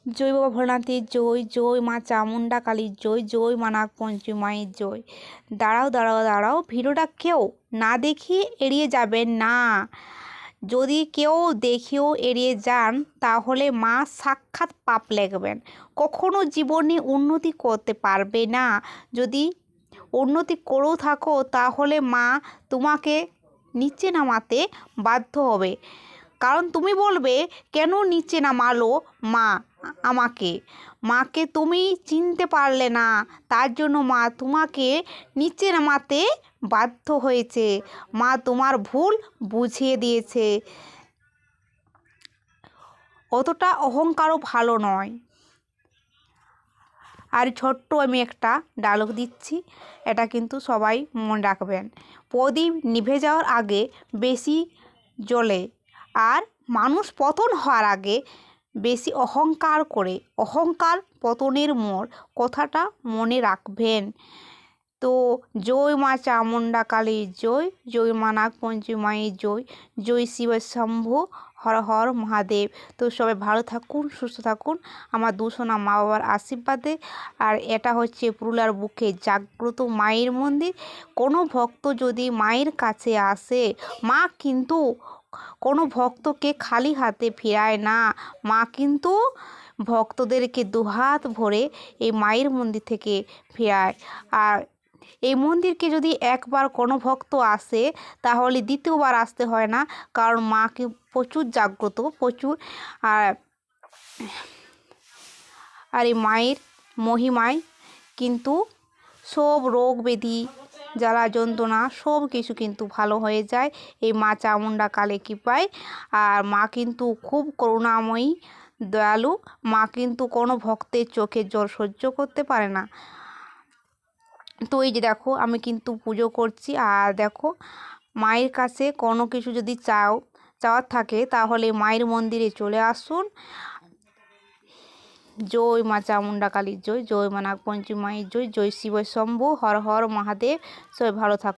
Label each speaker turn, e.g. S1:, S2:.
S1: জয় বাবা ভোলানাথের জয়, জয় মা চামুন্ডা কালীর জয়, জয় মা নাগপঞ্চমী মায়ের জয়। দাঁড়াও দাঁড়াও দাঁড়াও, ভিডিওটা কেউ না দেখিয়ে এড়িয়ে যাবেন না। যদি কেউ দেখেও এড়িয়ে যান তাহলে মা সাক্ষাৎ পাপ লেখবেন, কখনো জীবনে উন্নতি করতে পারবে না। যদি উন্নতি করেও থাকো তাহলে মা তোমাকে নিচে নামাতে বাধ্য হবে। কারণ তুমি বলবে, কেন নিচে নামালো মা আমাকে? মাকে তুমি চিনতে পারলে না, তার জন্য মা তোমাকে নিচে নামাতে বাধ্য হয়েছে। মা তোমার ভুল বুঝিয়ে দিয়েছে। অতটা অহংকারও ভালো নয়। আর ছোট্ট আমি একটা ডায়লগ দিচ্ছি, এটা কিন্তু সবাই মনে রাখবেন। প্রদীপ নিভে যাওয়ার আগে বেশি জ্বলে, আর মানুষ পতন হওয়ার আগে বেশি অহংকার করে। অহংকার পতনের মোড়, কথাটা মনে রাখবেন। তো জয় মা চামুন্ডা কালীর জয়, জয় মা নাগপঞ্চমী মায়ের জয়, জয় শিব শম্ভু, হর হর মহাদেব। তো সবাই ভালো থাকুন, সুস্থ থাকুন আমার দুশোনা মা বাবার আশীর্বাদে। আর এটা হচ্ছে পুরুলিয়ার বুকে জাগ্রত মায়ের মন্দির। কোনো ভক্ত যদি মায়ের কাছে আসে, মা কিন্তু কোনো ভক্তকে খালি হাতে ফেরায় না। মা কিন্তু ভক্তদেরকে দুহাত ভরে এই মায়ের মন্দির থেকে ফেরায়। আর এই মন্দিরকে যদি একবার কোনো ভক্ত আসে তাহলে দ্বিতীয়বার আসতে হয় না, কারণ মাকে প্রচুর জাগ্রত, প্রচুর। আর আর এই মায়ের মহিমায় কিন্তু সব রোগ ব্যাধি জ্বালা যন্ত্রণা সব কিছু কিন্তু ভালো হয়ে যায় এই মা চামুন্ডা কালী কৃপায়। আর মা কিন্তু খুব করুণাময়ী, দয়ালু। মা কিন্তু কোনো ভক্তের চোখের জল সহ্য করতে পারে না। তো এই যে দেখো, আমি কিন্তু পুজো করছি। আর দেখো, মায়ের কাছে কোনো কিছু যদি চাওয়ার থাকে তাহলে মায়ের মন্দিরে চলে আসুন। জয় মা চামুন্ডা কালীর জয়, জয় মা নাগপঞ্চমী মায়ের জয়, জয় শিব শম্ভু, হর হর মহাদেব। সবাই ভালো থাকুন।